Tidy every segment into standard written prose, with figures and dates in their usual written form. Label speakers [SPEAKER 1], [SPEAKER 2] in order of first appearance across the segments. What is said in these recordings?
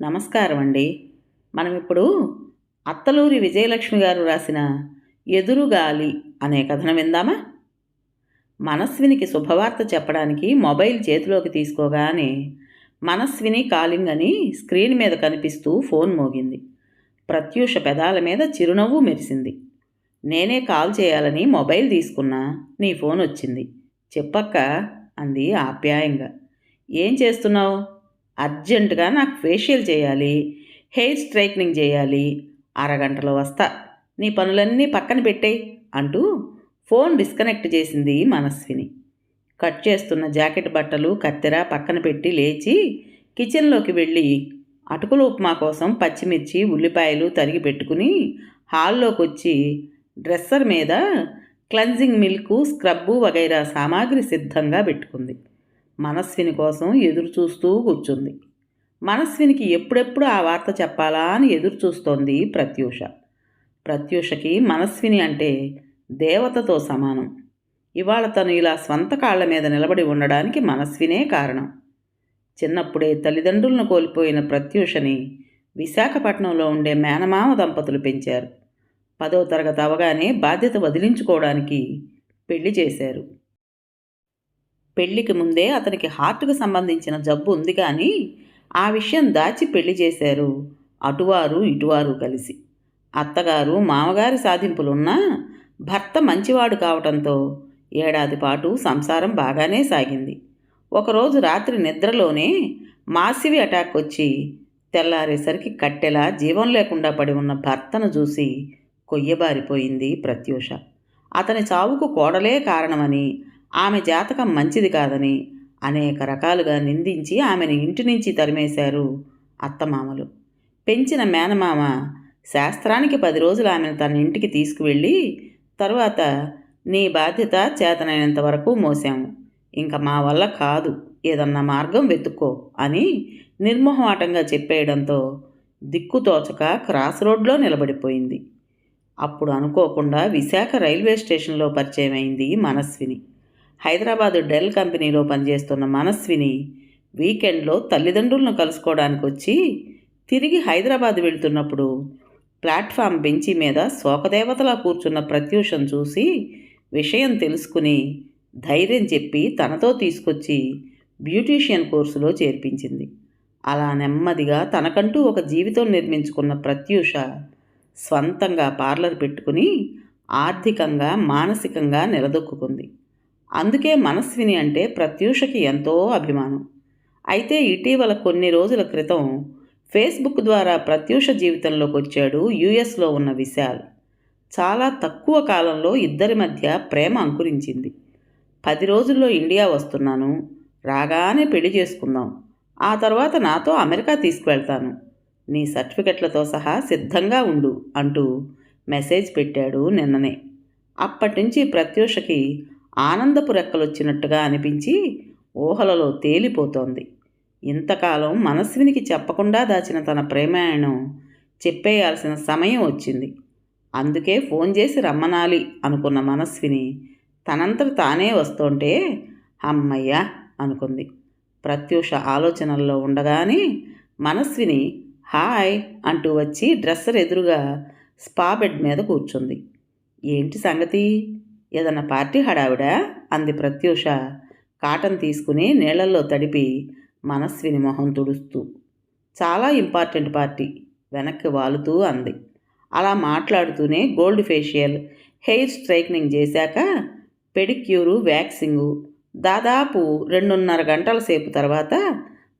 [SPEAKER 1] నమస్కారం అండి. మనం ఇప్పుడు అత్తలూరి విజయలక్ష్మి గారు రాసిన ఎదురుగాలి అనే కథను విందామా? మనస్వినికి శుభవార్త చెప్పడానికి మొబైల్ చేతిలోకి తీసుకోగానే మనస్విని కాలింగ్ అని స్క్రీన్ మీద కనిపిస్తూ ఫోన్ మోగింది. ప్రత్యూష పెదాల మీద చిరునవ్వు మెరిసింది. నేనే కాల్ చేయాలని మొబైల్ తీసుకున్నా, నీ ఫోన్ వచ్చింది. చెప్పక్క అంది ఆప్యాయంగా. ఏం చేస్తున్నావు? అర్జెంటుగా నాకు ఫేషియల్ చేయాలి, హెయిర్ స్ట్రైట్నింగ్ చేయాలి, అరగంటలో వస్తా, నీ పనులన్నీ పక్కన పెట్టేయి అంటూ ఫోన్ డిస్కనెక్ట్ చేసింది మనస్విని. కట్ చేస్తున్న జాకెట్ బట్టలు కత్తెర పక్కన పెట్టి లేచి కిచెన్లోకి వెళ్ళి అటుకుల ఉప్మా కోసం పచ్చిమిర్చి ఉల్లిపాయలు తరిగి పెట్టుకుని హాల్లోకి వచ్చి డ్రెస్సర్ మీద క్లెన్జింగ్ మిల్క్ స్క్రబ్బు వగైరా సామాగ్రి సిద్ధంగా పెట్టుకుంది. మనస్విని కోసం ఎదురు చూస్తూ కూర్చుంది. మనస్వినికి ఎప్పుడెప్పుడు ఆ వార్త చెప్పాలా అని ఎదురు చూస్తోంది ప్రత్యూష. ప్రత్యూషకి మనస్విని అంటే దేవతతో సమానం. ఇవాళ తను ఇలా స్వంత కాళ్ల మీద నిలబడి ఉండడానికి మనస్వినే కారణం. చిన్నప్పుడే తల్లిదండ్రులను కోల్పోయిన ప్రత్యూషని విశాఖపట్నంలో ఉండే మేనమామ దంపతులు పెంచారు. 10వ తరగతి అవగానే బాధ్యత వదిలించుకోవడానికి పెళ్లి చేశారు. పెళ్లికి ముందే అతనికి హార్ట్కు సంబంధించిన జబ్బు ఉంది కానీ ఆ విషయం దాచి పెళ్లి చేశారు అటువారు ఇటువారు కలిసి. అత్తగారు మామగారి సాధింపులున్నా భర్త మంచివాడు కావటంతో ఏడాది పాటు సంసారం బాగానే సాగింది. ఒకరోజు రాత్రి నిద్రలోనే మాసివి అటాక్ వచ్చి తెల్లారేసరికి కట్టెలా జీవం లేకుండా పడి ఉన్న భర్తను చూసి కొయ్యబారిపోయింది ప్రత్యూష. అతని చావుకు కోడలే కారణమని, ఆమె జాతకం మంచిది కాదని అనేక రకాలుగా నిందించి ఆమెను ఇంటి నుంచి తరిమేశారు అత్తమామలు. పెంచిన మేనమామ శాస్త్రానికి 10 రోజులు ఆమెను తన ఇంటికి తీసుకువెళ్ళి తరువాత నీ బాధ్యత చేతనైనంత వరకు మోసాము, ఇంకా మా వల్ల కాదు, ఏదన్నా మార్గం వెతుక్కో అని నిర్మోహమాటంగా చెప్పేయడంతో దిక్కుతోచక క్రాస్ రోడ్లో నిలబడిపోయింది. అప్పుడు అనుకోకుండా విశాఖ రైల్వే స్టేషన్లో పరిచయమైంది మనస్విని. హైదరాబాదు డెల్ కంపెనీలో పనిచేస్తున్న మనస్విని వీకెండ్లో తల్లిదండ్రులను కలుసుకోవడానికి వచ్చి తిరిగి హైదరాబాద్ వెళ్తున్నప్పుడు ప్లాట్ఫామ్ బెంచి మీద శోకదేవతలా కూర్చున్న ప్రత్యూషను చూసి విషయం తెలుసుకుని ధైర్యం చెప్పి తనతో తీసుకొచ్చి బ్యూటీషియన్ కోర్సులో చేర్పించింది. అలా నెమ్మదిగా తనకంటూ ఒక జీవితం నిర్మించుకున్న ప్రత్యూష స్వంతంగా పార్లర్ పెట్టుకుని ఆర్థికంగా మానసికంగా నిలదొక్కుంది. అందుకే మనస్విని అంటే ప్రత్యూషకి ఎంతో అభిమానం. అయితే ఇటీవల కొన్ని రోజుల క్రితం ఫేస్బుక్ ద్వారా ప్రత్యూష జీవితంలోకి వచ్చాడు యుఎస్లో ఉన్న విశాల్. చాలా తక్కువ కాలంలో ఇద్దరి మధ్య ప్రేమ అంకురించింది. 10 రోజుల్లో ఇండియా వస్తున్నాను, రాగానే పెళ్లి చేసుకుందాం, ఆ తర్వాత నాతో అమెరికా తీసుకువెళ్తాను, నీ సర్టిఫికెట్లతో సహా సిద్ధంగా ఉండు అంటూ మెసేజ్ పెట్టాడు నిన్ననే. అప్పటినుంచి ప్రత్యూషకి ఆనందపు రెక్కలొచ్చినట్టుగా అనిపించి ఊహలలో తేలిపోతోంది. ఇంతకాలం మనస్వినికి చెప్పకుండా దాచిన తన ప్రేమాయణం చెప్పేయాల్సిన సమయం వచ్చింది. అందుకే ఫోన్ చేసి రమ్మనాలి అనుకున్న మనస్విని తనంతట తానే వస్తుంటే అమ్మయ్యా అనుకుంది. ప్రత్యూష ఆలోచనల్లో ఉండగానే మనస్విని హాయ్ అంటూ వచ్చి డ్రెస్సర్ ఎదురుగా స్పా బెడ్ మీద కూర్చుంది. ఏంటి సంగతి, ఏదన్నా పార్టీ హడావిడా అంది ప్రత్యూష కాటన్ తీసుకుని నీళ్లలో తడిపి మనస్విని మొహం తుడుస్తూ. చాలా ఇంపార్టెంట్ పార్టీ వెనక్కి వాలుతూ అంది. అలా మాట్లాడుతూనే గోల్డ్ ఫేషియల్, హెయిర్ స్ట్రైట్నింగ్ చేశాక పెడిక్యూరు, వ్యాక్సింగు దాదాపు 2.5 గంటల సేపు తర్వాత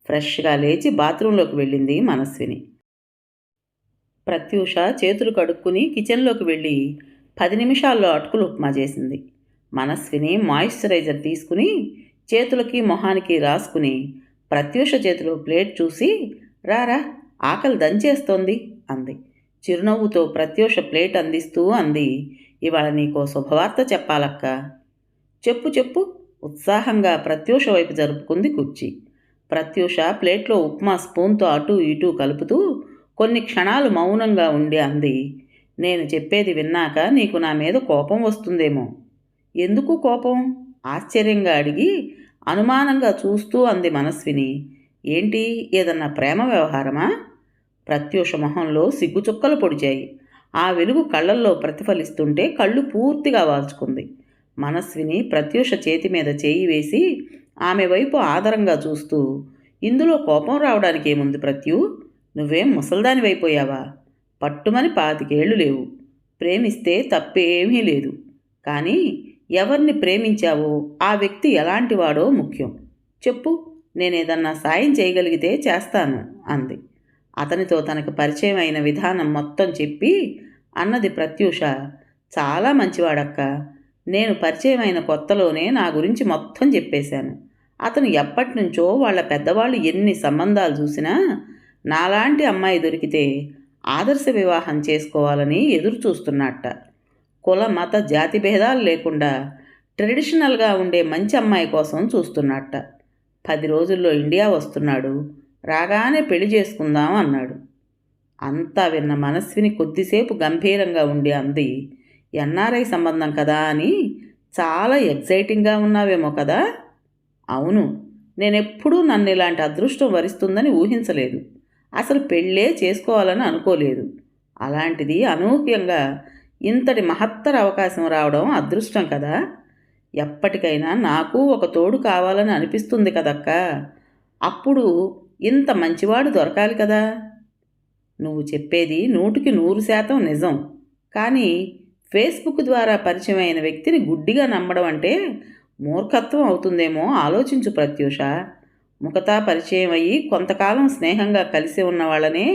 [SPEAKER 1] ఫ్రెష్గా లేచి బాత్రూంలోకి వెళ్ళింది మనస్విని. ప్రత్యూష చేతులు కడుక్కుని కిచెన్లోకి వెళ్ళి 10 నిమిషాల్లో అటుకులు ఉప్మా చేసింది. మనస్విని మాయిశ్చరైజర్ తీసుకుని చేతులకి మొహానికి రాసుకుని ప్రత్యూష చేతిలో ప్లేట్ చూసి రారా ఆకలి దంచేస్తోంది అంది. చిరునవ్వుతో ప్రత్యూష ప్లేట్ అందిస్తూ అంది, ఇవాళ నీకో శుభవార్త చెప్పాలక్క. చెప్పు చెప్పు ఉత్సాహంగా ప్రత్యూష వైపు జరుపుకుంది కుర్చీ. ప్రత్యూష ప్లేట్లో ఉప్మా స్పూన్తో అటూ ఇటూ కలుపుతూ కొన్ని క్షణాలు మౌనంగా ఉండి అంది, నేను చెప్పేది విన్నాక నీకు నా మీద కోపం వస్తుందేమో. ఎందుకు కోపం ఆశ్చర్యంగా అడిగి అనుమానంగా చూస్తూ అంది మనస్విని. ఏంటి, ఏదన్నా ప్రేమ వ్యవహారమా ప్రత్యూష మొహంలో సిగ్గుచుక్కలు పొడిచాయి. ఆ వెలుగు కళ్ళల్లో ప్రతిఫలిస్తుంటే కళ్ళు పూర్తిగా వాల్చుకుంది. మనస్విని ప్రత్యూష చేతి మీద చేయి వేసి ఆమె వైపు ఆదరంగా చూస్తూ, ఇందులో కోపం రావడానికి ఏముంది ప్రత్యూ? నువ్వేం ముసల్దానివైపోయావా? పట్టుమని 25 లేవు. ప్రేమిస్తే తప్పేమీ లేదు. కానీ ఎవరిని ప్రేమించావో ఆ వ్యక్తి ఎలాంటివాడో ముఖ్యం. చెప్పు, నేనేదన్నా సాయం చేయగలిగితే చేస్తాను అంది. అతనితో తనకు పరిచయం అయిన విధానం మొత్తం చెప్పి అన్నది ప్రత్యూష. చాలా మంచివాడక్క. నేను పరిచయం అయిన కొత్తలోనే నా గురించి మొత్తం చెప్పేశాను. అతను ఎప్పటినుంచో వాళ్ళ పెద్దవాళ్ళు ఎన్ని సంబంధాలు చూసినా నాలాంటి అమ్మాయి దొరికితే ఆదర్శ వివాహం చేసుకోవాలని ఎదురు చూస్తున్నట్ట. కుల మత జాతి భేదాలు లేకుండా ట్రెడిషనల్గా ఉండే మంచి అమ్మాయి కోసం చూస్తున్నట్ట. 10 రోజుల్లో ఇండియా వస్తున్నాడు. రాగానే పెళ్లి చేసుకుందాం అన్నాడు. అంతా విన్న మనస్విని కొద్దిసేపు గంభీరంగా ఉండి అంది, ఎన్ఆర్ఐ సంబంధం కదా అని చాలా ఎగ్జైటింగ్గా ఉన్నావేమో కదా? అవును, నేనెప్పుడూ నన్ను ఇలాంటి అదృష్టం వరిస్తుందని ఊహించలేదు. అసలు పెళ్ళే చేసుకోవాలని అనుకోలేదు. అలాంటిది అనూహ్యంగా ఇంతటి మహత్తర అవకాశం రావడం అదృష్టం కదా. ఎప్పటికైనా నాకు ఒక తోడు కావాలని అనిపిస్తుంది కదక్క. అప్పుడు ఇంత మంచివాడు దొరకాలి కదా. నువ్వు చెప్పేది 100% నిజం. కానీ ఫేస్బుక్ ద్వారా పరిచయమైన వ్యక్తిని గుడ్డిగా నమ్మడం అంటే మూర్ఖత్వం అవుతుందేమో ఆలోచించు ప్రత్యూష. ముఖతా పరిచయం అయ్యి కొంతకాలం స్నేహంగా కలిసి ఉన్న వాళ్ళనే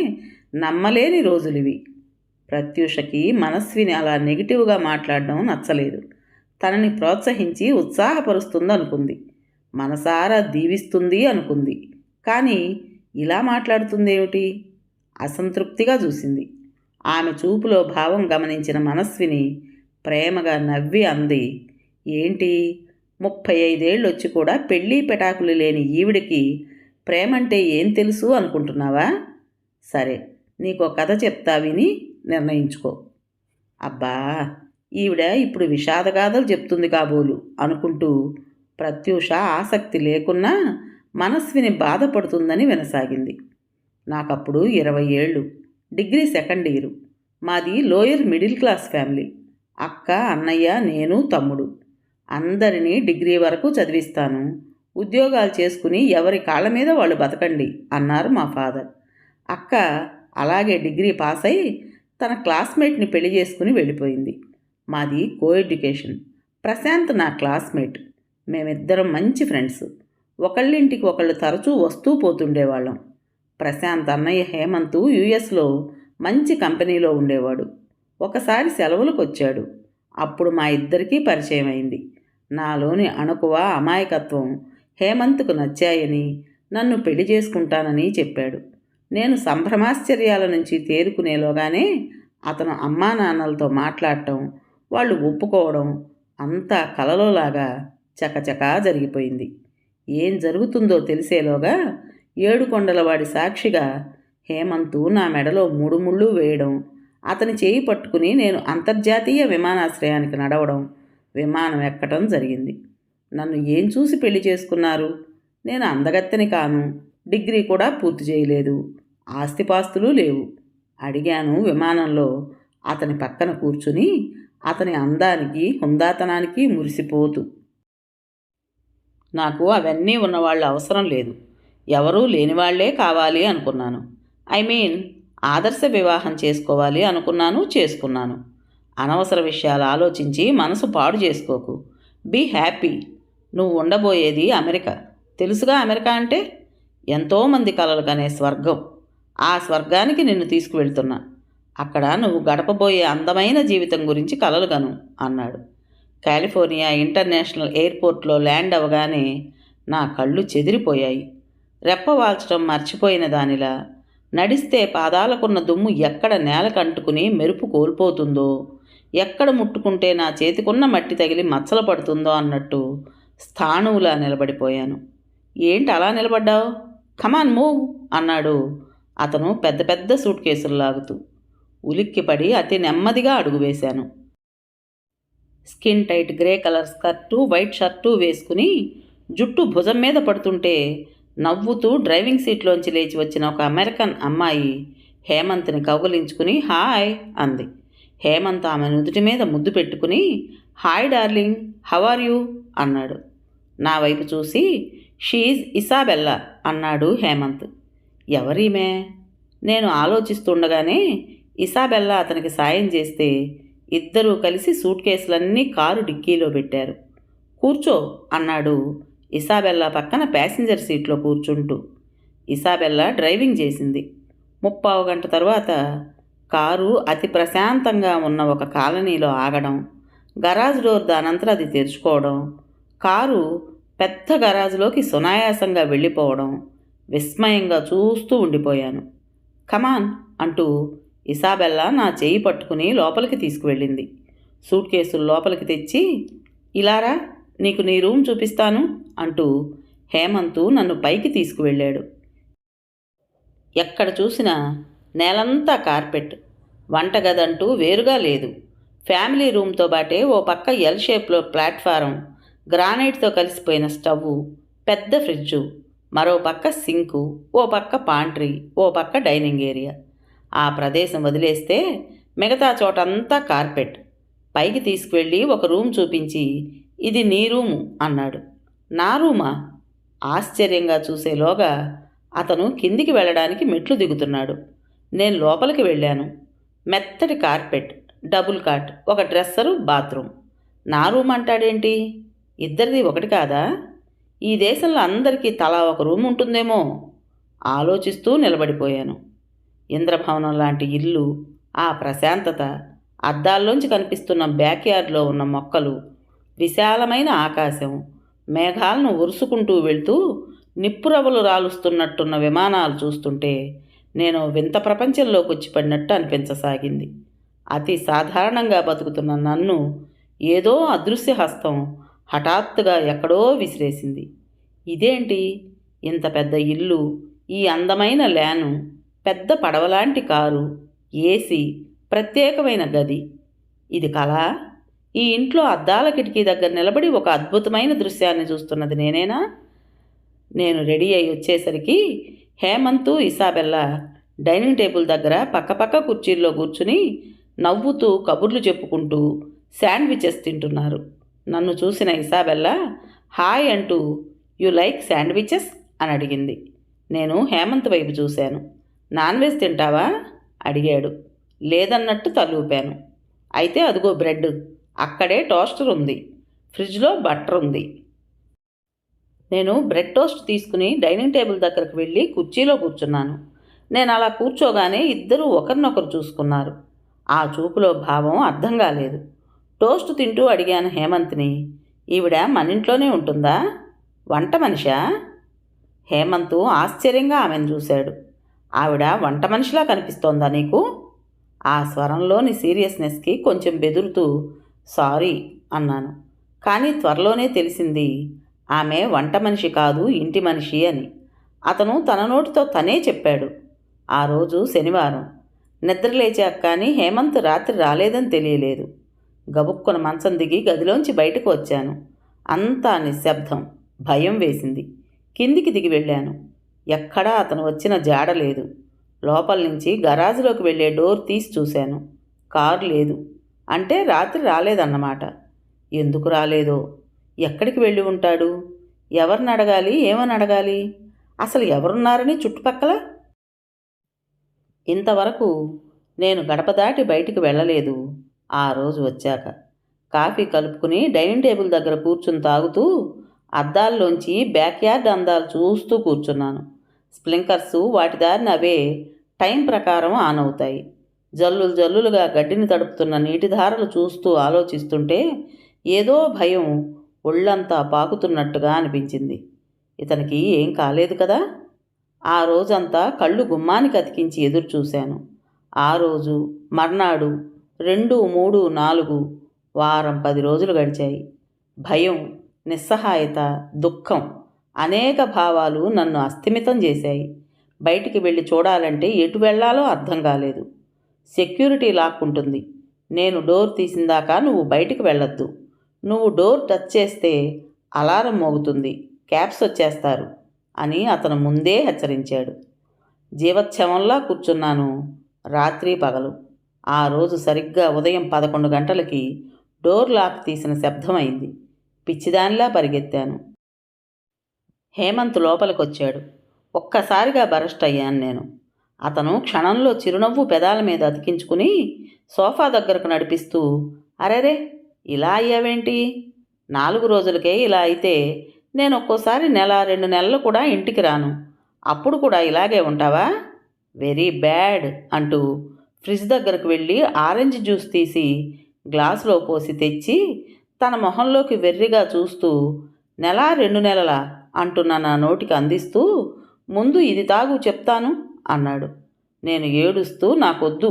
[SPEAKER 1] నమ్మలేని రోజులివి. ప్రత్యూషకి మనస్విని అలా నెగిటివ్గా మాట్లాడడం నచ్చలేదు. తనని ప్రోత్సహించి ఉత్సాహపరుస్తుంది అనుకుంది. మనసారా దీవిస్తుంది అనుకుంది. కానీ ఇలా మాట్లాడుతుందేమిటి? అసంతృప్తిగా చూసింది. ఆమె చూపులో భావం గమనించిన మనస్విని ప్రేమగా నవ్వి అంది, ఏంటి 35 ఏళ్ళు వచ్చి కూడా పెళ్ళి పెటాకులు లేని ఈవిడికి ప్రేమంటే ఏం తెలుసు అనుకుంటున్నావా? సరే, నీకో కథ చెప్తా, విని నిర్ణయించుకో. అబ్బా, ఈవిడ ఇప్పుడు విషాదగాథలు చెప్తుంది కాబోలు అనుకుంటూ ప్రత్యూష ఆసక్తి లేకున్నా మనస్విని బాధపడుతుందని వినసాగింది. నాకప్పుడు 20 ఏళ్ళు, డిగ్రీ 2nd ఇయర్. మాది లోయర్ మిడిల్ క్లాస్ ఫ్యామిలీ. అక్క, అన్నయ్య, నేను, తమ్ముడు. అందరినీ డిగ్రీ వరకు చదివిస్తాను. ఉద్యోగాలు చేసుకుని ఎవరి కాళ్ళ మీద వాళ్ళు బతకండి అన్నారు మా ఫాదర్. అక్క అలాగే డిగ్రీ పాస్ అయి తన క్లాస్మేట్ని పెళ్లి చేసుకుని వెళ్ళిపోయింది. మాది కో ఎడ్యుకేషన్. ప్రశాంత్ నా క్లాస్మేట్. మేమిద్దరం మంచి ఫ్రెండ్స్. ఒకళ్ళింటికి ఒకళ్ళు తరచూ వస్తూ పోతుండేవాళ్ళం. ప్రశాంత్ అన్నయ్య హేమంత్ యుఎస్లో మంచి కంపెనీలో ఉండేవాడు. ఒకసారి సెలవులకు వచ్చాడు. అప్పుడు మా ఇద్దరికీ పరిచయం అయింది. నాలోని అణకువ, అమాయకత్వం హేమంత్కు నచ్చాయని నన్ను పెళ్లి చేసుకుంటానని చెప్పాడు. నేను సంభ్రమాశ్చర్యాల నుంచి తేరుకునేలోగానే అతను అమ్మా నాన్నలతో మాట్లాడటం, వాళ్ళు ఒప్పుకోవడం అంతా కలలోలాగా చకచకా జరిగిపోయింది. ఏం జరుగుతుందో తెలిసేలోగా ఏడుకొండలవాడి సాక్షిగా హేమంతు నా మెడలో 3 ముళ్ళు వేయడం, అతని చేయి పట్టుకుని నేను అంతర్జాతీయ విమానాశ్రయానికి నడవడం, విమానం ఎక్కడం జరిగింది. నన్ను ఏం చూసి పెళ్లి చేసుకున్నారు? నేను అందగత్తెని కాను, డిగ్రీ కూడా పూర్తి చేయలేదు, ఆస్తిపాస్తులు లేవు. అడిగాను విమానంలో అతని పక్కన కూర్చుని, అతని అందానికి హుందాతనానికి మురిసిపోతూ. నాకు అవన్నీ ఉన్నవాళ్ళు అవసరం లేదు, ఎవరూ లేనివాళ్లే కావాలి అనుకున్నాను. ఆదర్శ వివాహం చేసుకోవాలి అనుకున్నాను, చేసుకున్నాను. అనవసర విషయాలు ఆలోచించి మనసు పాడు చేసుకోకు. Be happy. నువ్వు ఉండబోయేది అమెరికా. తెలుసుగా అమెరికా అంటే? ఎంతోమంది కలలు కనే స్వర్గం. ఆ స్వర్గానికి నిన్ను తీసుకువెళ్తున్నా. అక్కడ నువ్వు గడపబోయే అందమైన జీవితం గురించి కలలు కను అన్నాడు. కాలిఫోర్నియా ఇంటర్నేషనల్ ఎయిర్పోర్ట్లో ల్యాండ్ అవగానే నా కళ్ళు చెదిరిపోయాయి. రెప్పవాల్చడం మర్చిపోయిన దానిలా, నడిస్తే పాదాలకున్న దుమ్ము ఎక్కడ నేలకంటుకుని మెరుపు కోల్పోతుందో, ఎక్కడ ముట్టుకుంటే నా చేతికున్న మట్టి తగిలి మచ్చలు పడుతుందో అన్నట్టు స్థాణువులా నిలబడిపోయాను. ఏంటి అలా నిలబడ్డావు? కమాన్ మూవ్ అన్నాడు అతను పెద్ద పెద్ద సూట్ కేసులు లాగుతూ. ఉలిక్కిపడి అతి నెమ్మదిగా అడుగు వేశాను. Skin tight grey colour skirt, white shirt వేసుకుని జుట్టు భుజం మీద పడుతుంటే నవ్వుతూ డ్రైవింగ్ సీట్లోంచి లేచి వచ్చిన ఒక అమెరికన్ అమ్మాయి హేమంత్ని కౌగలించుకుని హాయ్ అంది. హేమంత్ ఆమె నుదుటి మీద ముద్దు పెట్టుకుని hi darling, how are you అన్నాడు. నా వైపు చూసి షీజ్ ఇసాబెల్లా అన్నాడు హేమంత్. ఎవరీమే? నేను ఆలోచిస్తుండగానే ఇసాబెల్లా అతనికి సాయం చేస్తే ఇద్దరూ కలిసి సూట్ కేసులన్నీ కారు డిక్కీలో పెట్టారు. కూర్చో అన్నాడు ఇసాబెల్లా పక్కన ప్యాసింజర్ సీట్లో కూర్చుంటూ. ఇసాబెల్లా డ్రైవింగ్ చేసింది. 3/4 గంట తర్వాత కారు అతి ప్రశాంతంగా ఉన్న ఒక కాలనీలో ఆగడం, గరాజ్ డోర్ దానంతట అది తెరుచుకోవడం, కారు పెద్ద గరాజులోకి సునాయాసంగా వెళ్ళిపోవడం విస్మయంగా చూస్తూ ఉండిపోయాను. కమాన్ అంటూ ఇసాబెల్లా నా చేయి పట్టుకుని లోపలికి తీసుకువెళ్ళింది. సూట్ కేసులు లోపలికి తెచ్చి ఇలారా నీకు నీ రూమ్ చూపిస్తాను అంటూ హేమంతు నన్ను పైకి తీసుకువెళ్ళాడు. ఎక్కడ చూసినా నేలంతా కార్పెట్, వంటగదంటూ వేరుగా లేదు. ఫ్యామిలీ రూమ్తో బాటే ఓ పక్క ఎల్ షేప్లో ప్లాట్ఫారం, గ్రానైట్తో కలిసిపోయిన స్టవ్వు, పెద్ద ఫ్రిడ్జు, మరో పక్క సింకు, ఓ పక్క పాంట్రీ, ఓ పక్క డైనింగ్ ఏరియా. ఆ ప్రదేశం వదిలేస్తే మిగతా చోటంతా కార్పెట్. పైకి తీసుకువెళ్ళి ఒక రూమ్ చూపించి ఇది నీ రూము అన్నాడు. నా రూమా? ఆశ్చర్యంగా చూసేలోగా అతను కిందికి వెళ్ళడానికి మెట్లు దిగుతున్నాడు. నేను లోపలికి వెళ్ళాను. మెత్తటి కార్పెట్, డబుల్ కాట్, ఒక డ్రెస్సరు, బాత్రూమ్. నా రూమ్ అంటాడేంటి? ఇద్దరిది ఒకటి కాదా? ఈ దేశంలో అందరికీ తలా ఒక రూమ్ ఉంటుందేమో ఆలోచిస్తూ నిలబడిపోయాను. ఇంద్రభవనం లాంటి ఇల్లు, ఆ ప్రశాంతత, అద్దాల్లోంచి కనిపిస్తున్న బ్యాక్యార్డ్లో ఉన్న మొక్కలు, విశాలమైన ఆకాశం, మేఘాలను ఉరుసుకుంటూ వెళ్తూ నిప్పురవ్వలు రాలుస్తున్నట్టున్న విమానాలు చూస్తుంటే నేను వింత ప్రపంచంలోకి వచ్చి పడినట్టు అనిపించసాగింది. అతి సాధారణంగా బతుకుతున్న నన్ను ఏదో అదృశ్య హస్తం హఠాత్తుగా ఎక్కడో విసిరేసింది. ఇదేంటి? ఇంత పెద్ద ఇల్లు, ఈ అందమైన ల్యాను, పెద్ద పడవలాంటి కారు, ఏసీ, ప్రత్యేకమైన గది. ఇది కళా? ఈ ఇంట్లో అద్దాల కిటికీ దగ్గర నిలబడి ఒక అద్భుతమైన దృశ్యాన్ని చూస్తున్నది నేనేనా? నేను రెడీ అయి వచ్చేసరికి హేమంతు, ఇసాబెల్లా డైనింగ్ టేబుల్ దగ్గర పక్కపక్క కుర్చీల్లో కూర్చుని నవ్వుతూ కబుర్లు చెప్పుకుంటూ శాండ్విచెస్ తింటున్నారు. నన్ను చూసిన ఇసాబెల్లా హాయ్ అంటూ యు లైక్ శాండ్విచెస్ అని అడిగింది. నేను హేమంత్ వైపు చూశాను. నాన్ వెజ్ తింటావా అడిగాడు. లేదన్నట్టు తలూపాను. అయితే అదిగో బ్రెడ్, అక్కడే టోస్టర్ ఉంది, ఫ్రిడ్జ్లో బటర్ ఉంది. నేను బ్రెడ్ టోస్ట్ తీసుకుని డైనింగ్ టేబుల్ దగ్గరకు వెళ్ళి కుర్చీలో కూర్చున్నాను. నేను అలా కూర్చోగానే ఇద్దరూ ఒకరినొకరు చూసుకున్నారు. ఆ చూపులో భావం అర్థం కాలేదు. టోస్ట్ తింటూ అడిగాను హేమంత్ని, ఈవిడ మన ఇంట్లోనే ఉంటుందా? వంట మనిషా? హేమంతు ఆశ్చర్యంగా ఆమెను చూశాడు. ఆవిడ వంట మనిషిలా కనిపిస్తోందా నీకు? ఆ స్వరంలోని సీరియస్నెస్కి కొంచెం బెదురుతూ సారీ అన్నాను. కానీ త్వరలోనే తెలిసింది ఆమె వంట మనిషి కాదు, ఇంటి మనిషి అని. అతను తన నోటితో తనే చెప్పాడు. ఆ రోజు శనివారం. నిద్రలేచాక కానీ హేమంత్ రాత్రి రాలేదని తెలియలేదు. గబుక్కున మంచం దిగి గదిలోంచి బయటకు వచ్చాను. అంతా నిశ్శబ్దం. భయం వేసింది. కిందికి దిగి వెళ్ళాను. ఎక్కడా అతను వచ్చిన జాడలేదు. లోపల నుంచి గరాజులోకి వెళ్ళే డోర్ తీసి చూశాను. కారు లేదు. అంటే రాత్రి రాలేదన్నమాట. ఎందుకు రాలేదో? ఎక్కడికి వెళ్ళి ఉంటాడు? ఎవరిని అడగాలి, ఏమని అడగాలి? అసలు ఎవరున్నారని చుట్టుపక్కల? ఇంతవరకు నేను గడప దాటి బయటికి వెళ్ళలేదు. ఆ రోజు వచ్చాక కాఫీ కలుపుకుని డైనింగ్ టేబుల్ దగ్గర కూర్చుని తాగుతూ అద్దాల్లోంచి బ్యాక్యార్డ్ అందాలు చూస్తూ కూర్చున్నాను. స్ప్లింకర్సు వాటి దారిన అవే టైం ప్రకారం ఆన్ అవుతాయి. జల్లులు జల్లులుగా గడ్డిని తడుపుతున్న నీటిధారలు చూస్తూ ఆలోచిస్తుంటే ఏదో భయం ఒళ్ళంతా పాకుతున్నట్టుగా అనిపించింది. ఇతనికి ఏం కాలేదు కదా? ఆ రోజంతా కళ్ళు గుమ్మానికి అతికించి ఎదురు చూశాను. ఆ రోజు, మర్నాడు, 2, 3, 4, వారం 10 రోజులు గడిచాయి. భయం, నిస్సహాయత, దుఃఖం, అనేక భావాలు నన్ను అస్థిమితం చేశాయి. బయటికి వెళ్ళి చూడాలంటే ఎటు వెళ్లాలో అర్థం కాలేదు. సెక్యూరిటీ లాక్ ఉంటుంది. నేను డోర్ తీసిందాకా నువ్వు బయటికి వెళ్ళొద్దు. నువ్వు డోర్ టచ్ చేస్తే అలారం మోగుతుంది, క్యాబ్స్ వచ్చేస్తారు అని అతను ముందే హెచ్చరించాడు. జీవచ్ఛవంలా కూర్చున్నాను రాత్రి పగలు. ఆ రోజు సరిగ్గా ఉదయం 11 గంటలకి డోర్ లాక్ తీసిన శబ్దమైంది. పిచ్చిదానిలా పరిగెత్తాను. హేమంత్ లోపలికొచ్చాడు. ఒక్కసారిగా బరస్ట్ అయ్యాను నేను. అతను క్షణంలో చిరునవ్వు పెదాల మీద అతికించుకుని సోఫా దగ్గరకు నడిపిస్తూ, అరెరే, ఇలా అయ్యావేంటి? 4 రోజులకే ఇలా అయితే నేను ఒక్కోసారి నెల 2 నెలలు కూడా ఇంటికి రాను. అప్పుడు కూడా ఇలాగే ఉంటావా? వెరీ బ్యాడ్ అంటూ ఫ్రిడ్జ్ దగ్గరకు వెళ్ళి ఆరెంజ్ జ్యూస్ తీసి గ్లాసులో పోసి తెచ్చి తన మొహంలోకి వెర్రిగా చూస్తూ, నెల 2 నెలలా అంటున్న నా నోటికి అందిస్తూ, ముందు ఇది తాగు చెప్తాను అన్నాడు. నేను ఏడుస్తూ, నాకొద్దు,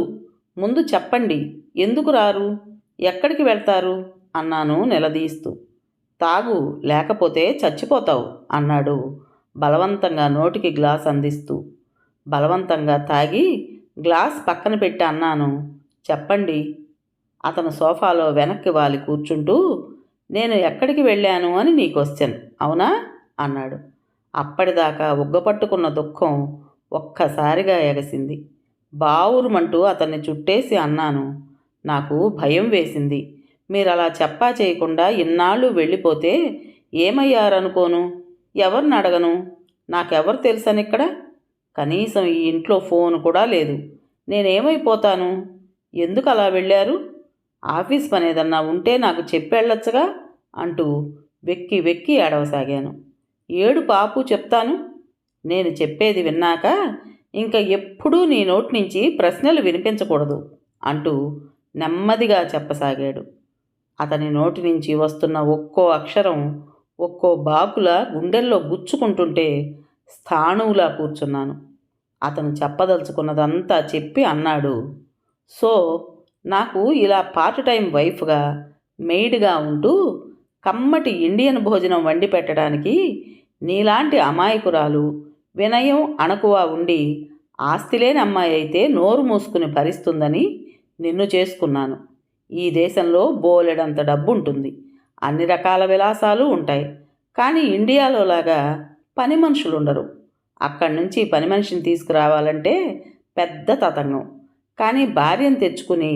[SPEAKER 1] ముందు చెప్పండి, ఎందుకు రారు, ఎక్కడికి వెళ్తారు అన్నాను నిలదీస్తూ. తాగు, లేకపోతే చచ్చిపోతావు అన్నాడు బలవంతంగా నోటికి గ్లాస్ అందిస్తూ. బలవంతంగా తాగి గ్లాస్ పక్కన పెట్టి అన్నాను, చెప్పండి. అతను సోఫాలో వెనక్కి వాలి కూర్చుంటూ, నేను ఎక్కడికి వెళ్ళాను అని నీ క్వశ్చన్, అవునా అన్నాడు. అప్పటిదాకా ఉగ్గపట్టుకున్న దుఃఖం ఒక్కసారిగా ఎగసింది. బావురుమంటూ అతన్ని చుట్టేసి అన్నాను, నాకు భయం వేసింది. మీరలా చెప్పా చేయకుండా ఇన్నాళ్ళు వెళ్ళిపోతే ఏమయ్యారనుకోను, ఎవరిని అడగను, నాకెవరు తెలుసనిక్కడ? కనీసం ఈ ఇంట్లో ఫోన్ కూడా లేదు. నేనేమైపోతాను? ఎందుకు అలా వెళ్ళారు? ఆఫీస్ పని ఏదన్నా ఉంటే నాకు చెప్పెళ్ళొచ్చుగా అంటూ వెక్కి వెక్కి ఏడవసాగాను. ఏడు పాపు చెప్తాను. నేను చెప్పేది విన్నాక ఇంకా ఎప్పుడూ నీ నోటి నుంచి ప్రశ్నలు వినిపించకూడదు అంటూ నెమ్మదిగా చెప్పసాగాడు. అతని నోటి నుంచి వస్తున్న ఒక్కో అక్షరం ఒక్కో బాకులా గుండెల్లో గుచ్చుకుంటుంటే స్థాణువులా కూర్చున్నాను. అతను చెప్పదలుచుకున్నదంతా చెప్పి అన్నాడు, సో నాకు ఇలా పార్ట్ టైం వైఫ్గా మెయిడ్గా ఉంటూ కమ్మటి ఇండియన్ భోజనం వండి పెట్టడానికి నీలాంటి అమాయకురాలు, వినయం అణకువ ఉండి ఆస్తి లేని అమ్మాయి అయితే నోరు మూసుకుని భరిస్తుందని నిన్ను చేసుకున్నాను. ఈ దేశంలో బోలెడంత డబ్బు ఉంటుంది, అన్ని రకాల విలాసాలు ఉంటాయి. కానీ ఇండియాలో లాగా పని మనుషులు ఉండరు. అక్కడి నుంచి పని మనిషిని తీసుకురావాలంటే పెద్ద తతంగం. కానీ భార్యను తెచ్చుకుని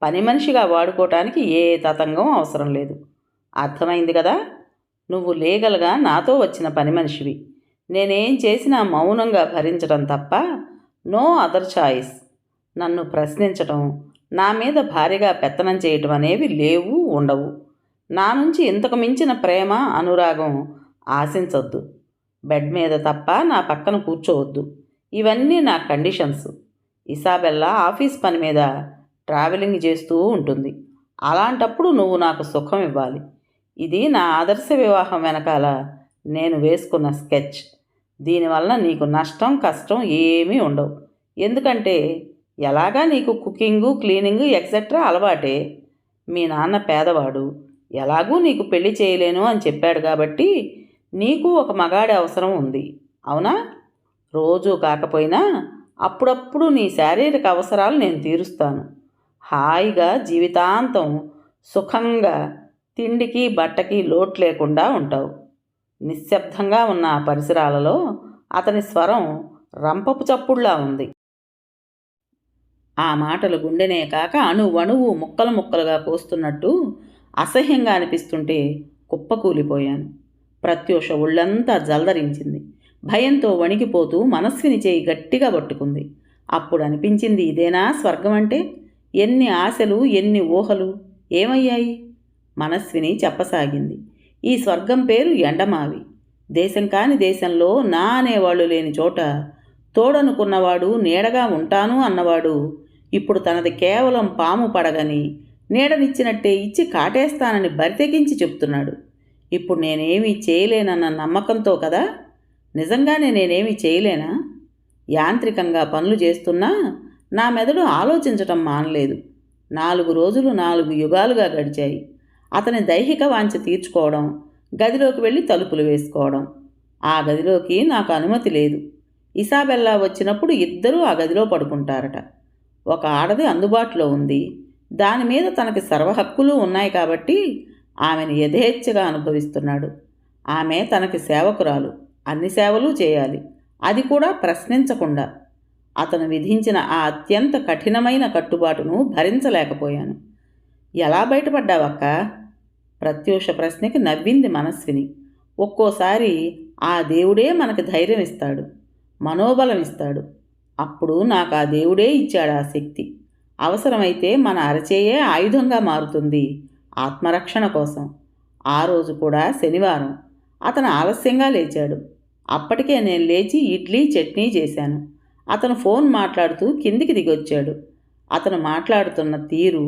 [SPEAKER 1] పని మనిషిగా వాడుకోవటానికి ఏ తతంగం అవసరం లేదు. అర్థమైంది కదా? నువ్వు లీగల్గా నాతో వచ్చిన పని మనిషివి. నేనేం చేసినా మౌనంగా భరించడం తప్ప నో అదర్ చాయిస్. నన్ను ప్రశ్నించటం, నా మీద భారీగా పెత్తనం చేయటం అనేవి లేవు, ఉండవు. నా నుంచి ఇంతకు మించిన ప్రేమ, అనురాగం ఆశించొద్దు. బెడ్ మీద తప్ప నా పక్కన కూర్చోవద్దు. ఇవన్నీ నా కండిషన్స్. ఇసాబెల్లా ఆఫీస్ పని మీద ట్రావెలింగ్ చేస్తూ ఉంటుంది. అలాంటప్పుడు నువ్వు నాకు సుఖం ఇవ్వాలి. ఇది నా ఆదర్శ వివాహం వెనకాల నేను వేసుకున్న స్కెచ్. దీనివల్ల నీకు నష్టం, కష్టం ఏమీ ఉండవు. ఎందుకంటే ఎలాగా నీకు కుకింగు, క్లీనింగు ఎక్సెట్రా అలవాటే. మీ నాన్న పేదవాడు, ఎలాగూ నీకు పెళ్లి చేయలేను అని చెప్పాడు కాబట్టి నీకు ఒక మగాడి అవసరం ఉంది, అవునా? రోజూ కాకపోయినా అప్పుడప్పుడు నీ శారీరక అవసరాలు నేను తీరుస్తాను. హాయిగా జీవితాంతం సుఖంగా తిండికి బట్టకి లోటు లేకుండా ఉంటావు. నిశ్శబ్దంగా ఉన్న ఆ పరిసరాలలో అతని స్వరం రంపపు చప్పుడులా ఉంది. ఆ మాటలు గుండెనే కాక అణువణువు ముక్కలు ముక్కలుగా కోస్తున్నట్టు అసహ్యంగా అనిపిస్తుంటే కుప్పకూలిపోయాను. ప్రత్యూష ఒళ్ళంతా జల్దరించింది. భయంతో వణికిపోతూ మనస్విని చేయి గట్టిగా పట్టుకుంది. అప్పుడు అనిపించింది, ఇదేనా స్వర్గం అంటే? ఎన్ని ఆశలు, ఎన్ని ఊహలు ఏమయ్యాయి? మనస్విని చెప్పసాగింది, ఈ స్వర్గం పేరు ఎండమావి. దేశం కాని దేశంలో నా అనేవాళ్ళు లేని చోట తోడనుకున్నవాడు, నీడగా ఉంటాను అన్నవాడు ఇప్పుడు తనది కేవలం పాము పడగని నీడనిచ్చినట్టే ఇచ్చి కాటేస్తానని బరితెగించి చెప్తున్నాడు. ఇప్పుడు నేనేమీ చేయలేనన్న నమ్మకంతో కదా? నిజంగానే నేనేమీ చేయలేనా? యాంత్రికంగా పనులు చేస్తున్నా నా మెదడు ఆలోచించటం మానలేదు. 4 రోజులు 4 యుగాలుగా గడిచాయి. అతని దైహిక వాంఛ తీర్చుకోవడం, గదిలోకి వెళ్ళి తలుపులు వేసుకోవడం. ఆ గదిలోకి నాకు అనుమతి లేదు. ఇసాబెల్లా వచ్చినప్పుడు ఇద్దరూ ఆ గదిలో పడుకుంటారట. ఒక ఆడది అందుబాటులో ఉంది. దాని మీద తనకి సర్వహక్కులు ఉన్నాయి కాబట్టి ఆమెను యథేచ్ఛగా అనుభవిస్తున్నాడు. ఆమె తనకి సేవకురాలు, అన్ని సేవలు చేయాలి, అది కూడా ప్రశ్నించకుండా. అతను విధించిన ఆ అత్యంత కఠినమైన కట్టుబాటును భరించలేకపోయాను. ఎలా బయటపడ్డావక్క? ప్రత్యూష ప్రశ్నకి నవ్వింది మనస్విని. ఒక్కోసారి ఆ దేవుడే మనకు ధైర్యం ఇస్తాడు, మనోబలం ఇస్తాడు. అప్పుడు నాకు ఆ దేవుడే ఇచ్చాడు ఆ శక్తి. అవసరమైతే మన అరచేయే ఆయుధంగా మారుతుంది ఆత్మరక్షణ కోసం. ఆ రోజు కూడా శనివారం. అతను ఆలస్యంగా లేచాడు. అప్పటికే నేను లేచి ఇడ్లీ చట్నీ చేశాను. అతను ఫోన్ మాట్లాడుతూ కిందికి దిగొచ్చాడు. అతను మాట్లాడుతున్న తీరు,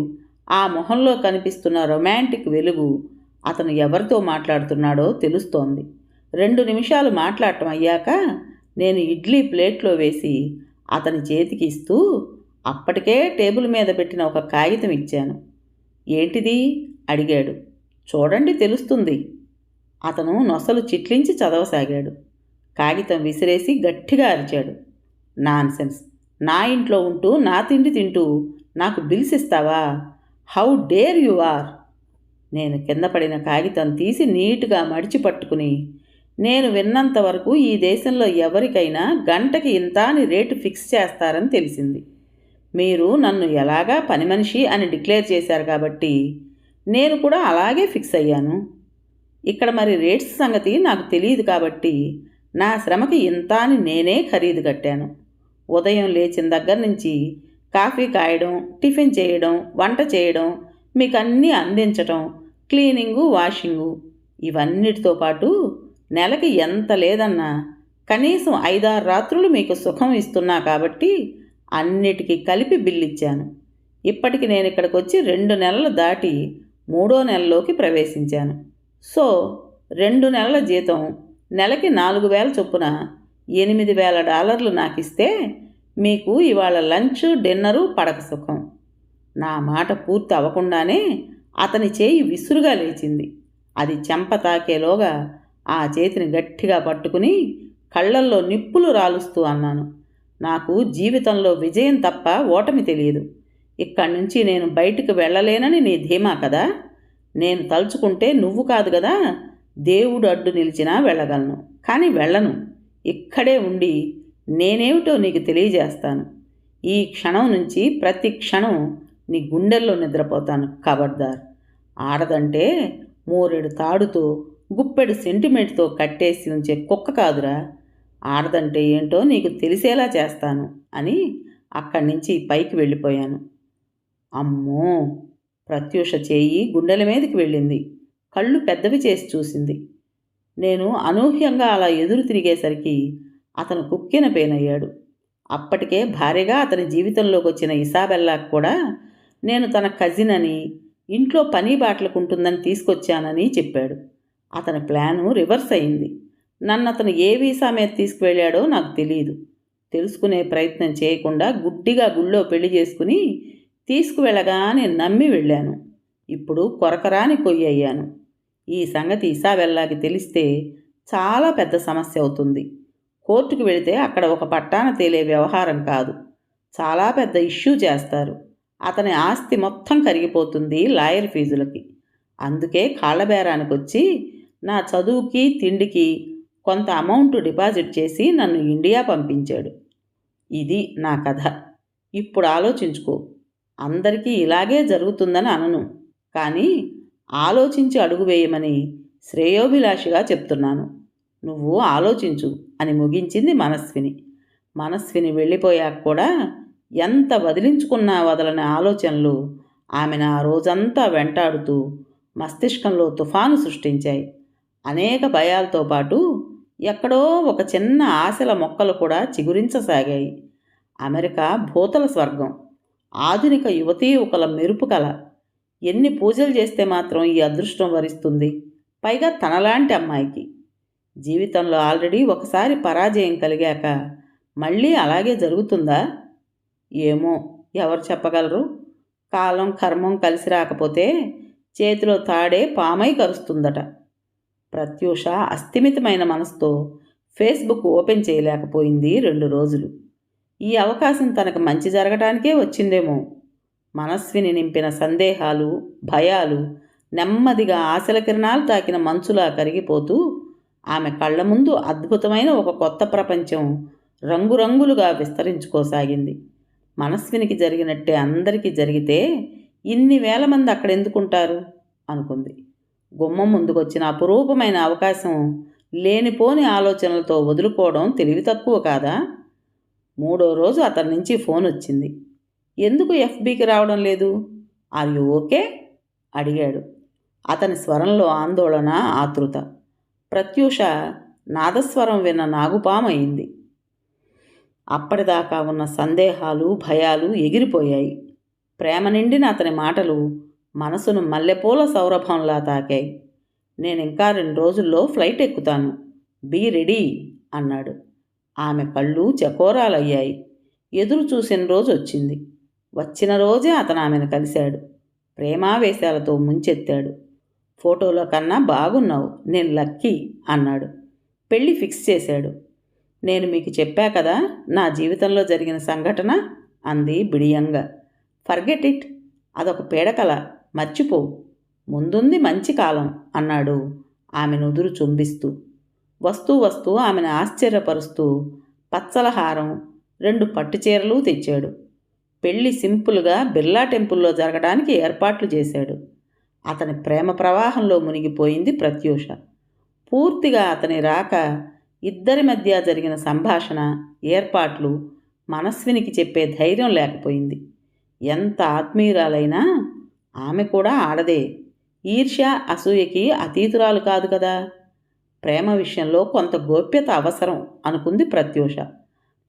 [SPEAKER 1] ఆ మొహంలో కనిపిస్తున్న రొమాంటిక్ వెలుగు అతను ఎవరితో మాట్లాడుతున్నాడో తెలుస్తోంది. 2 నిమిషాలు మాట్లాడటం అయ్యాక నేను ఇడ్లీ ప్లేట్లో వేసి అతని చేతికి ఇస్తూ అప్పటికే టేబుల్ మీద పెట్టిన ఒక కాగితం ఇచ్చాను. ఏంటిది? అడిగాడు. చూడండి తెలుస్తుంది. అతను నొసలు చిట్లించి చదవసాగాడు. కాగితం విసిరేసి గట్టిగా అరిచాడు. నాన్సెన్స్! నా ఇంట్లో ఉంటూ నా తిండి తింటూ నాకు బిల్స్ ఇస్తావా? How dare you are! నేను కింద పడిన కాగితం తీసి నీటుగా మడిచి పట్టుకుని, నేను విన్నంతవరకు ఈ దేశంలో ఎవరికైనా గంటకి ఇంత అని రేటు ఫిక్స్ చేస్తారని తెలిసింది. మీరు నన్ను ఎలాగా పని మనిషి అని డిక్లేర్ చేశారు కాబట్టి నేను కూడా అలాగే ఫిక్స్ అయ్యాను. ఇక్కడ మరి రేట్స్ సంగతి నాకు తెలియదు కాబట్టి నా శ్రమకి ఇంత అని నేనే ఖరీదు కట్టాను. ఉదయం లేచిన దగ్గర నుంచి కాఫీ కాయడం, టిఫిన్ చేయడం, వంట చేయడం, మీకు అన్నీ అందించటం, క్లీనింగు, వాషింగు, ఇవన్నిటితో పాటు నెలకి ఎంత లేదన్నా కనీసం 5-6 రాత్రులు మీకు సుఖం ఇస్తున్నా కాబట్టి అన్నిటికీ కలిపి బిల్లిచ్చాను. ఇప్పటికి నేను ఇక్కడికి వచ్చి 2 నెలలు దాటి 3వ నెలలోకి ప్రవేశించాను. సో 2 నెలల జీతం నెలకి 4,000 చొప్పున $8,000 నాకు ఇస్తే మీకు ఇవాళ లంచ్, డిన్నరు, పడక సుఖం. నా మాట పూర్తి అవ్వకుండానే అతని చేయి విసురుగా లేచింది. అది చెంప తాకేలోగా ఆ చేతిని గట్టిగా పట్టుకుని కళ్ళల్లో నిప్పులు రాలుస్తూ అన్నాను. నాకు జీవితంలో విజయం తప్ప ఓటమి తెలియదు. ఇక్కడి నుంచి నేను బయటికి వెళ్ళలేనని నీ ధీమా కదా? నేను తలుచుకుంటే నువ్వు కాదు కదా, దేవుడు అడ్డు నిలిచినా వెళ్ళగలను. కానీ వెళ్ళను. ఇక్కడే ఉండి నేనేమిటో నీకు తెలియజేస్తాను. ఈ క్షణం నుంచి ప్రతి క్షణం నీ గుండెల్లో నిద్రపోతాను. ఖబర్దార్! ఆడదంటే మూరెడు తాడుతో, గుప్పెడు సెంటిమెంట్తో కట్టేసి ఉంచే కుక్క కాదురా. ఆడదంటే ఏంటో నీకు తెలిసేలా చేస్తాను అని అక్కడి నుంచి పైకి వెళ్ళిపోయాను. అమ్మో! ప్రత్యూష చేయి గుండెల మీదకి వెళ్ళింది. కళ్ళు పెద్దవి చేసి చూసింది. నేను అనూహ్యంగా అలా ఎదురు తిరిగేసరికి అతను కుక్కిన పేనయ్యాడు. అప్పటికే భార్యగా అతని జీవితంలోకి వచ్చిన ఇసాబెల్లాకు కూడా నేను తన కజిన్ అని, ఇంట్లో పని బాటలకుంటుందని తీసుకొచ్చానని చెప్పాడు. అతని ప్లాను రివర్స్ అయింది. నన్ను అతను ఏ వీసా మీద తీసుకువెళ్ళాడో నాకు తెలియదు. తెలుసుకునే ప్రయత్నం చేయకుండా గుడ్డిగా గుళ్ళో పెళ్లి చేసుకుని తీసుకువెళ్ళగానే నమ్మి వెళ్ళాను. ఇప్పుడు కొరకరాని కొయ్యి అయ్యాను. ఈ సంగతి ఇసాబెల్లాకి తెలిస్తే చాలా పెద్ద సమస్య అవుతుంది. కోర్టుకు వెళితే అక్కడ ఒక పట్టాన తేలే వ్యవహారం కాదు, చాలా పెద్ద ఇష్యూ చేస్తారు. అతని ఆస్తి మొత్తం కరిగిపోతుంది లాయర్ ఫీజులకి. అందుకే కాళ్ళబేరానికి వచ్చి నా చదువుకి, తిండికి కొంత అమౌంట్ డిపాజిట్ చేసి నన్ను ఇండియా పంపించాడు. ఇది నా కథ. ఇప్పుడు ఆలోచించుకో. అందరికీ ఇలాగే జరుగుతుందని అనను, కానీ ఆలోచించి అడుగు వేయమని శ్రేయోభిలాషిగా చెప్తున్నాను. నువ్వు ఆలోచించు అని ముగించింది మనస్విని. మనస్విని వెళ్ళిపోయాక కూడా ఎంత వదిలించుకున్నా వదలని ఆలోచనలు ఆమెను ఆ రోజంతా వెంటాడుతూ మస్తిష్కంలో తుఫాను సృష్టించాయి. అనేక భయాలతో పాటు ఎక్కడో ఒక చిన్న ఆశల మొక్కలు కూడా చిగురించసాగాయి. అమెరికా భూతల స్వర్గం, ఆధునిక యువతీ యువకుల మెరుపు కల. ఎన్ని పూజలు చేస్తే మాత్రం ఈ అదృష్టం వరిస్తుంది, పైగా తనలాంటి అమ్మాయికి. జీవితంలో ఆల్రెడీ ఒకసారి పరాజయం కలిగాక మళ్ళీ అలాగే జరుగుతుందా? ఏమో, ఎవరు చెప్పగలరు? కాలం కర్మం కలిసి రాకపోతే చేతిలో తాడే పామై కరుస్తుందట. ప్రత్యూష అస్థిమితమైన మనసుతో ఫేస్బుక్ ఓపెన్ చేయలేకపోయింది 2 రోజులు. ఈ అవకాశం తనకు మంచి జరగటానికే వచ్చిందేమో. మనస్విని నింపిన సందేహాలు, భయాలు నెమ్మదిగా ఆశల కిరణాలు తాకిన మంచులా కరిగిపోతూ ఆమె కళ్ళ ముందు అద్భుతమైన ఒక కొత్త ప్రపంచం రంగురంగులుగా విస్తరించుకోసాగింది. మనస్వినికి జరిగినట్టే అందరికీ జరిగితే ఇన్ని వేల మంది అక్కడెందుకుంటారు అనుకుంది. గుమ్మం ముందుకొచ్చిన అపురూపమైన అవకాశం లేనిపోని ఆలోచనలతో వదులుకోవడం తెలివి తక్కువ కాదా? 3వ రోజు అతని నుంచి ఫోన్ వచ్చింది. ఎందుకు ఎఫ్బీకి రావడం లేదు? ఆర్ యు ఓకే అడిగాడు. అతని స్వరంలో ఆందోళన, ఆతృత. ప్రత్యూష నాదస్వరం విన్న నాగుపామయింది. అప్పటిదాకా ఉన్న సందేహాలు, భయాలు ఎగిరిపోయాయి. ప్రేమ నిండిన అతని మాటలు మనసును మల్లెపూల సౌరభంలా తాకాయి. నేనింకా 2 రోజుల్లో ఫ్లైట్ ఎక్కుతాను, బీ రెడీ అన్నాడు. ఆమె కళ్ళు చకోరాలయ్యాయి. ఎదురు చూసిన రోజు వచ్చింది. వచ్చిన రోజే అతను ఆమెను కలిశాడు. ప్రేమావేశాలతో ముంచెత్తాడు. ఫోటోలో కన్నా బాగున్నావు, నేను లక్కీ అన్నాడు. పెళ్ళి ఫిక్స్ చేశాడు. నేను మీకు చెప్పా కదా నా జీవితంలో జరిగిన సంఘటన అంది బిడియంగా. ఫర్గెట్ ఇట్, అదొక పీడకల, మర్చిపో, ముందుంది మంచి కాలం అన్నాడు ఆమె నుదురు చుంబిస్తూ. వస్తూ వస్తూ ఆమెను ఆశ్చర్యపరుస్తూ పచ్చల హారం, 2 పట్టుచీరలు తెచ్చాడు. పెళ్ళి సింపుల్గా బిర్లా టెంపుల్లో జరగడానికి ఏర్పాట్లు చేశాడు. అతని ప్రేమ ప్రవాహంలో మునిగిపోయింది ప్రత్యూష. పూర్తిగా అతని రాక, ఇద్దరి మధ్య జరిగిన సంభాషణ, ఏర్పాట్లు మనస్వినికి చెప్పే ధైర్యం లేకపోయింది. ఎంత ఆత్మీయురాలైనా ఆమె కూడా ఆడదే. ఈర్ష్య, అసూయకి అతీతురాలు కాదు కదా. ప్రేమ విషయంలో కొంత గోప్యత అవసరం అనుకుంది ప్రత్యూష.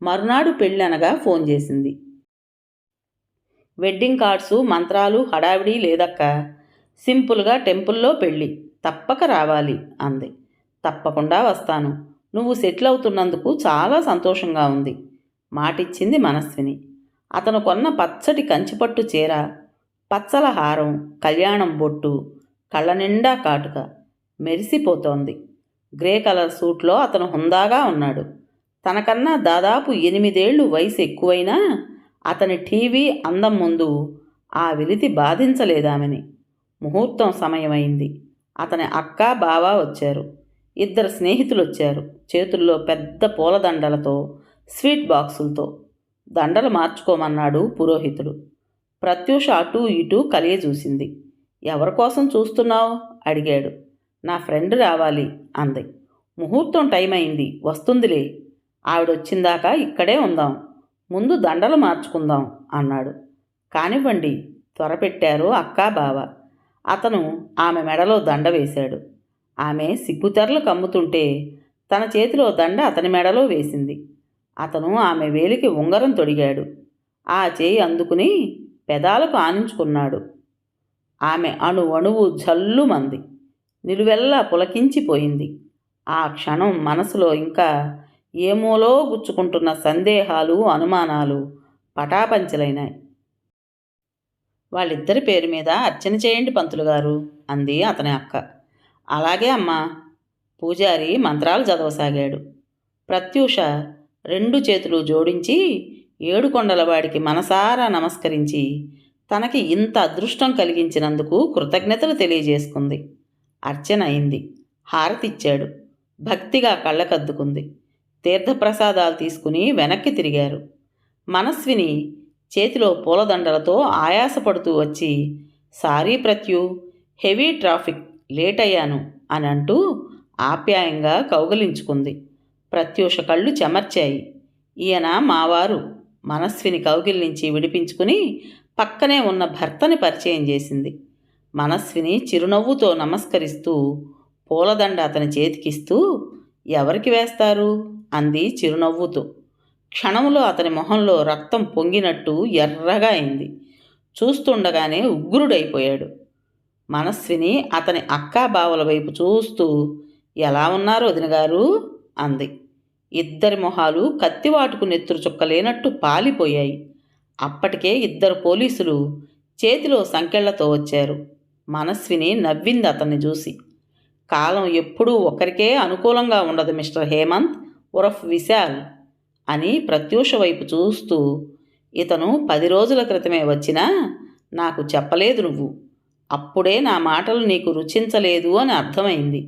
[SPEAKER 1] మరునాడు పెళ్ళి అనగా ఫోన్ చేసింది. వెడ్డింగ్ కార్డ్సు, మంత్రాలు, హడావిడి లేదక్క, సింపుల్గా టెంపుల్లో పెళ్ళి, తప్పక రావాలి అంది. తప్పకుండా వస్తాను, నువ్వు సెటిల్ అవుతున్నందుకు చాలా సంతోషంగా ఉంది మాటిచ్చింది మనస్విని. అతను కొన్న పచ్చటి కంచిపట్టు చీర, పచ్చల హారం, కళ్యాణం బొట్టు, కళ్ళ నిండా కాటుక మెరిసిపోతోంది. గ్రే కలర్ సూట్లో అతను హుందాగా ఉన్నాడు. తనకన్నా దాదాపు 8 ఏళ్ళు వయసు ఎక్కువైనా అతని టీవీ అందం ముందు ఆ వెలితి బాధించలేదామెని. ముహూర్తం సమయమైంది. అతని అక్క, బావ వచ్చారు. 2 స్నేహితులు వచ్చారు. చేతుల్లో పెద్ద పూలదండలతో, స్వీట్ బాక్సులతో. దండలు మార్చుకోమన్నాడు పురోహితుడు. ప్రత్యూష అటూ ఇటూ కలియ చూసింది. ఎవరి కోసం చూస్తున్నావు అడిగాడు. నా ఫ్రెండ్ రావాలి అంది. ముహూర్తం టైం అయింది, వస్తుందిలే, ఆవిడొచ్చిందాకా ఇక్కడే ఉందాం, ముందు దండలు మార్చుకుందాం అన్నాడు. కానివ్వండి త్వరపెట్టారు అక్కా, బావ. అతను ఆమె మెడలో దండ వేశాడు. ఆమె సిగ్గుతెరలు కమ్ముతుంటే తన చేతిలో దండ అతని మెడలో వేసింది. అతను ఆమె వేలికి ఉంగరం తొడిగాడు. ఆ చేయి అందుకుని పెదాలకు ఆనించుకున్నాడు. ఆమె అణువణువు జల్లుమంది. నిలువెల్లా పులకించిపోయింది. ఆ క్షణం మనసులో ఇంకా ఏమోలో గుచ్చుకుంటున్న సందేహాలు, అనుమానాలు పటాపంచలైనాయి. వాళ్ళిద్దరి పేరు మీద అర్చన చేయండి పంతులు గారు అంది అతని అక్క. అలాగే అమ్మా. పూజారి మంత్రాలు చదవసాగాడు. ప్రత్యూష 2 చేతులు జోడించి ఏడుకొండలవాడికి మనసారా నమస్కరించి తనకి ఇంత అదృష్టం కలిగించినందుకు కృతజ్ఞతలు తెలియజేసుకుంది. అర్చన అయింది. హారతిచ్చాడు. భక్తిగా కళ్ళకద్దుకుంది. తీర్థప్రసాదాలు తీసుకుని వెనక్కి తిరిగారు. మనస్విని చేతిలో పూలదండలతో ఆయాసపడుతూ వచ్చి, సారీ ప్రత్యూ, హెవీ ట్రాఫిక్, లేట్ అయ్యాను అని అంటూ ఆప్యాయంగా కౌగిలించుకుంది. ప్రత్యూష కళ్ళు చెమర్చాయి. ఈయన మావారు. మనస్విని కౌగిలి నుంచి విడిపించుకుని పక్కనే ఉన్న భర్తని పరిచయం చేసింది. మనస్విని చిరునవ్వుతో నమస్కరిస్తూ పూలదండ అతని చేతికిస్తూ, ఎవరికి వేస్తారు అంది చిరునవ్వుతో. క్షణంలో అతని మొహంలో రక్తం పొంగినట్టు ఎర్రగా అయింది. చూస్తుండగానే ఉగ్రుడైపోయాడు. మనస్విని అతని అక్కా, బావల వైపు చూస్తూ, ఎలా ఉన్నారు వదినగారు అంది. ఇద్దరి మొహాలు కత్తివాటుకు నెత్తురు చుక్కలేనట్టు పాలిపోయాయి. అప్పటికే 2 పోలీసులు చేతిలో సంకెళ్లతో వచ్చారు. మనస్విని నవ్వింది అతన్ని చూసి. కాలం ఎప్పుడూ ఒకరికే అనుకూలంగా ఉండదు మిస్టర్ హేమంత్ ఉరఫ్ విశాల్ అని ప్రత్యూష వైపు చూస్తూ, ఇతను 10 రోజుల క్రితమే వచ్చినా నాకు చెప్పలేదు నువ్వు. అప్పుడే నా మాటలు నీకు రుచించలేదు అని అర్థమైంది.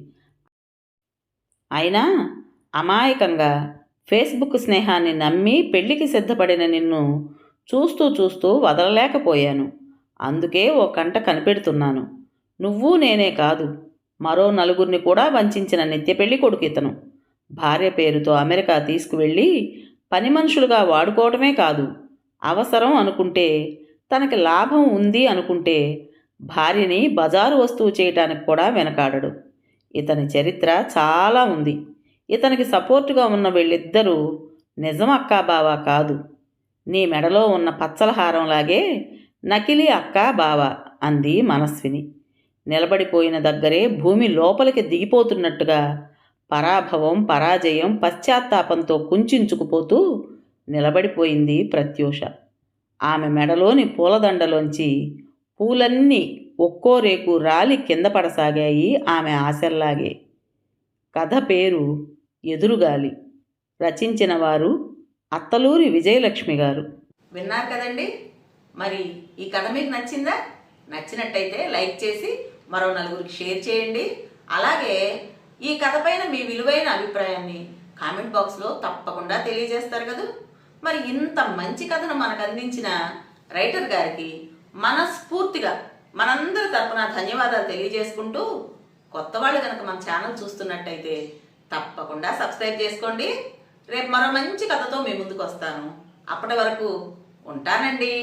[SPEAKER 1] అయినా అమాయకంగా ఫేస్బుక్ స్నేహాన్ని నమ్మి పెళ్లికి సిద్ధపడిన నిన్ను చూస్తూ చూస్తూ వదలలేకపోయాను. అందుకే ఓ కంట కనిపెడుతున్నాను. నువ్వు నేనే కాదు, మరో నలుగురిని కూడా వంచిన నిత్య పెళ్లి కొడుకు ఇతను. భార్య పేరుతో అమెరికా తీసుకువెళ్ళి పని మనుషులుగా వాడుకోవటమే కాదు, అవసరం అనుకుంటే, తనకి లాభం ఉంది అనుకుంటే భార్యని బజారు వస్తువు చేయటానికి కూడా వెనకాడడు. ఇతని చరిత్ర చాలా ఉంది. ఇతనికి సపోర్టుగా ఉన్న వీళ్ళిద్దరూ నిజం అక్కా బావ కాదు. నీ మెడలో ఉన్న పచ్చల హారంలాగే నకిలీ అక్కా బావ అంది మనస్విని. నిలబడిపోయిన దగ్గరే భూమి లోపలికి దిగిపోతున్నట్టుగా పరాభవం, పరాజయం, పశ్చాత్తాపంతో కుంచుకుపోతూ నిలబడిపోయింది ప్రత్యూష. ఆమె మెడలోని పూలదండలోంచి పూలన్నీ ఒక్కో రేకు రాలి కింద పడసాగాయి ఆమె ఆశల్లాగే. కథ పేరు ఎదురుగాలి. రచించిన వారు అత్తలూరి విజయలక్ష్మి గారు. విన్నారు కదండి. మరి ఈ కథ మీకు నచ్చిందా? నచ్చినట్టయితే లైక్ చేసి మరో నలుగురికి షేర్ చేయండి. అలాగే ఈ కథ పైన మీ విలువైన అభిప్రాయాన్ని కామెంట్ బాక్స్లో తప్పకుండా తెలియజేస్తారు కదా. మరి ఇంత మంచి కథను మనకు అందించిన రైటర్ గారికి మనస్ఫూర్తిగా మనందరి తరపున ధన్యవాదాలు తెలియజేసుకుంటూ, కొత్త వాళ్ళు కనుక మన ఛానల్ చూస్తున్నట్టయితే తప్పకుండా సబ్స్క్రైబ్ చేసుకోండి. రేపు మరో మంచి కథతో మీ ముందుకు వస్తాను. అప్పటి వరకు ఉంటానండి.